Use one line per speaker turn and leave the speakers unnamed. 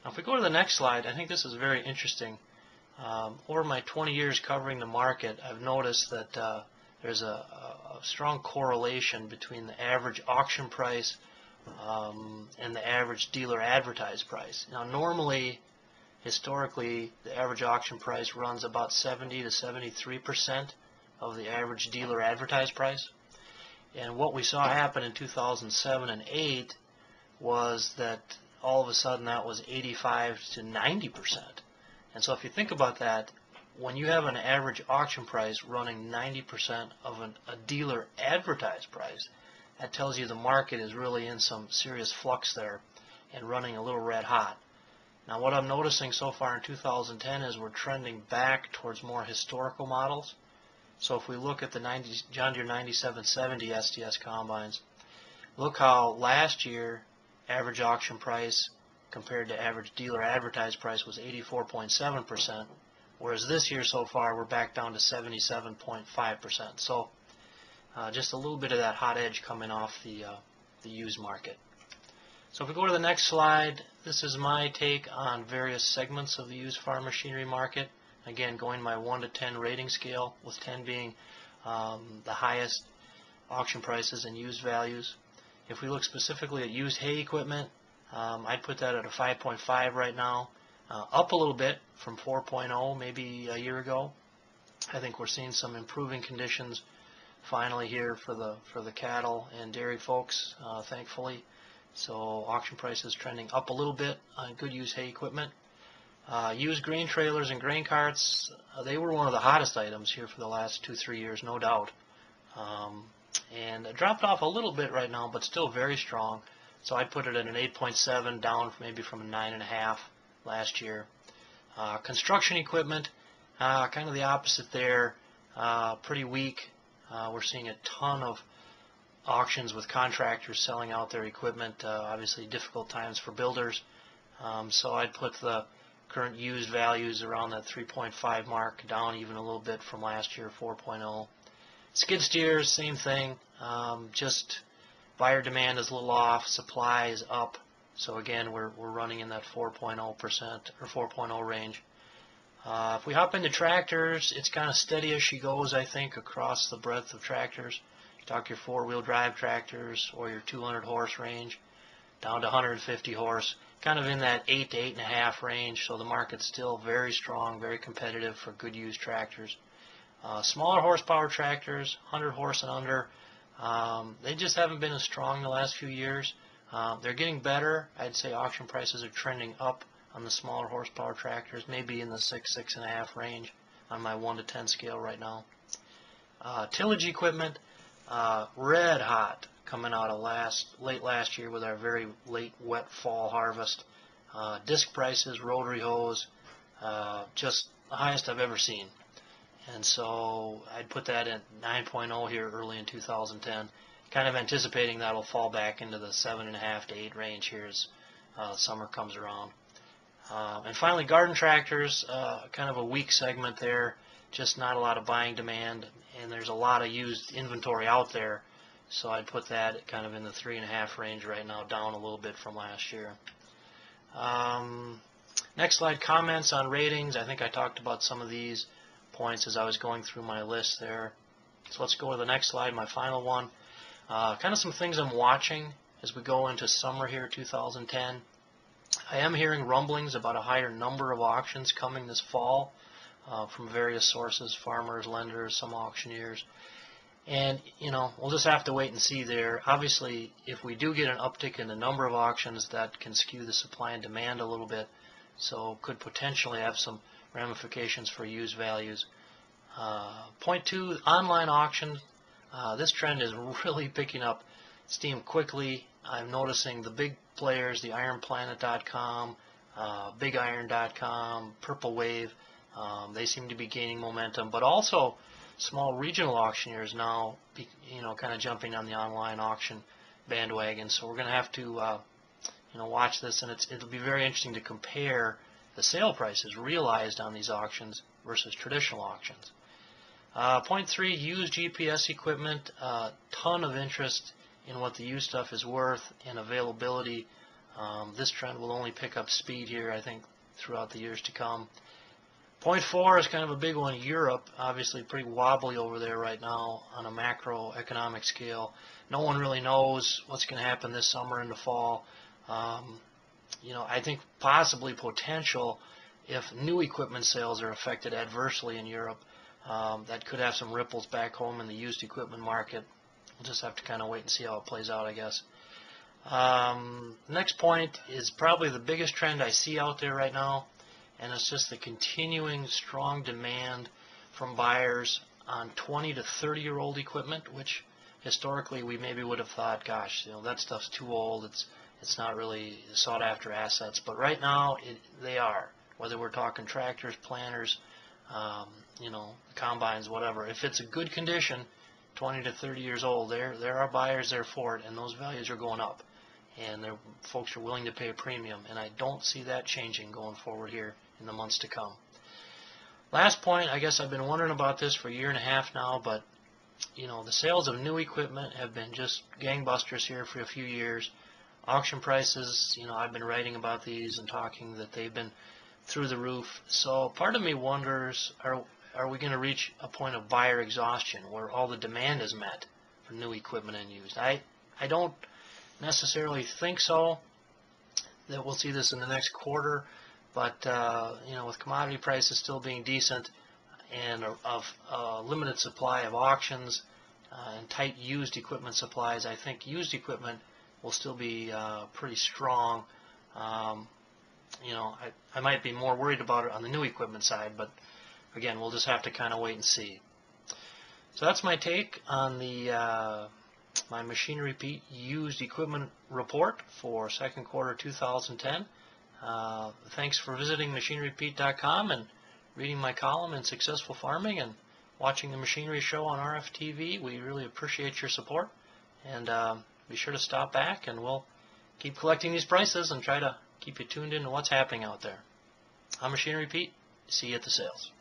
Now if we go to the next slide, I think this is very interesting. Over my 20 years covering the market, I've noticed that there's a strong correlation between the average auction price and the average dealer advertised price. Now normally, historically, the average auction price runs about 70 to 73% of the average dealer advertised price. And what we saw happen in 2007 and 8 was that all of a sudden that was 85 to 90%. And so if you think about that, when you have an average auction price running 90% of a dealer advertised price, that tells you the market is really in some serious flux there and running a little red hot. Now what I'm noticing so far in 2010 is we're trending back towards more historical models. So if we look at the John Deere 9770 SDS combines, look how last year average auction price compared to average dealer advertised price was 84.7%, whereas this year so far we're back down to 77.5%. So just a little bit of that hot edge coming off the used market. So if we go to the next slide, this is my take on various segments of the used farm machinery market. Again, going my 1 to 10 rating scale, with 10 being the highest auction prices and used values. If we look specifically at used hay equipment, I'd put that at a 5.5 right now, up a little bit from 4.0 maybe a year ago. I think we're seeing some improving conditions finally here for the cattle and dairy folks, thankfully. So auction prices trending up a little bit on good used hay equipment. Used grain trailers and grain carts, they were one of the hottest items here for the last 2-3 years, no doubt. And it dropped off a little bit right now, but still very strong. So I'd put it at an 8.7, down maybe from a 9.5 last year. Construction equipment, kind of the opposite there, pretty weak. We're seeing a ton of auctions with contractors selling out their equipment. Obviously difficult times for builders. So I'd put the current used values around that 3.5 mark, down even a little bit from last year, 4.0. Skid steers, same thing. Just buyer demand is a little off, supply is up. So again, we're running in that 4.0% or 4.0 range. If we hop into tractors, it's kind of steady as she goes, I think, across the breadth of tractors. You talk your 4-wheel drive tractors or your 200 horse range, down to 150 horse, kind of in that 8 to 8.5 range. So the market's still very strong, very competitive for good used tractors. Smaller horsepower tractors, 100 horse and under, they just haven't been as strong the last few years. They're getting better. I'd say auction prices are trending up on the smaller horsepower tractors, maybe in the 6.5 range on my 1 to 10 scale right now. Tillage equipment, red hot coming out of late last year with our very late wet fall harvest. Disc prices, rotary hose, just the highest I've ever seen. And so I'd put that at 9.0 here early in 2010, kind of anticipating that'll fall back into the 7.5 to 8 range here as summer comes around. And finally, garden tractors, kind of a weak segment there, just not a lot of buying demand, and there's a lot of used inventory out there, so I'd put that kind of in the 3.5 range right now, down a little bit from last year. Next slide, comments on ratings. I think I talked about some of these points as I was going through my list there. So let's go to the next slide, my final one. Kind of some things I'm watching as we go into summer here, 2010. I am hearing rumblings about a higher number of auctions coming this fall from various sources, farmers, lenders, some auctioneers. And, you know, we'll just have to wait and see there. Obviously, if we do get an uptick in the number of auctions, that can skew the supply and demand a little bit, so could potentially have some ramifications for used values. Point 2, online auctions. This trend is really picking up steam quickly. I'm noticing the big players, the IronPlanet.com, BigIron.com, Purple Wave, they seem to be gaining momentum, but also small regional auctioneers now, kind of jumping on the online auction bandwagon. So we're going to have to, watch this, and it'll be very interesting to compare the sale prices realized on these auctions versus traditional auctions. Point 3, used GPS equipment. Ton of interest in what the used stuff is worth and availability. This trend will only pick up speed here, I think, throughout the years to come. Point 4 is kind of a big one. Europe, obviously pretty wobbly over there right now on a macroeconomic scale. No one really knows what's going to happen this summer and the fall. I think possibly potential if new equipment sales are affected adversely in Europe. That could have some ripples back home in the used equipment market. We'll just have to kind of wait and see how it plays out, I guess. Next point is probably the biggest trend I see out there right now, and it's just the continuing strong demand from buyers on 20 to 30-year-old equipment, which historically we maybe would have thought, gosh, that stuff's too old. It's not really sought-after assets. But right now, they are. Whether we're talking tractors, planters, combines, whatever. If it's a good condition, 20 to 30 years old, there are buyers there for it, and those values are going up. And folks are willing to pay a premium, and I don't see that changing going forward here in the months to come. Last point, I guess I've been wondering about this for a year and a half now, but the sales of new equipment have been just gangbusters here for a few years. Auction prices, I've been writing about these and talking that they've been through the roof. So part of me wonders, are we going to reach a point of buyer exhaustion where all the demand is met for new equipment and used? I don't necessarily think so, that we'll see this in the next quarter, but with commodity prices still being decent and a limited supply of auctions and tight used equipment supplies, I think used equipment will still be pretty strong. I might be more worried about it on the new equipment side, but again, we'll just have to kind of wait and see. So that's my take on the my Machinery Repeat used equipment report for second quarter 2010. Thanks for visiting MachineryRepeat.com and reading my column in Successful Farming and watching the Machinery Show on RFTV. We really appreciate your support, and be sure to stop back, and we'll keep collecting these prices and try to keep you tuned into what's happening out there. I'm Machinery Pete. See you at the sales.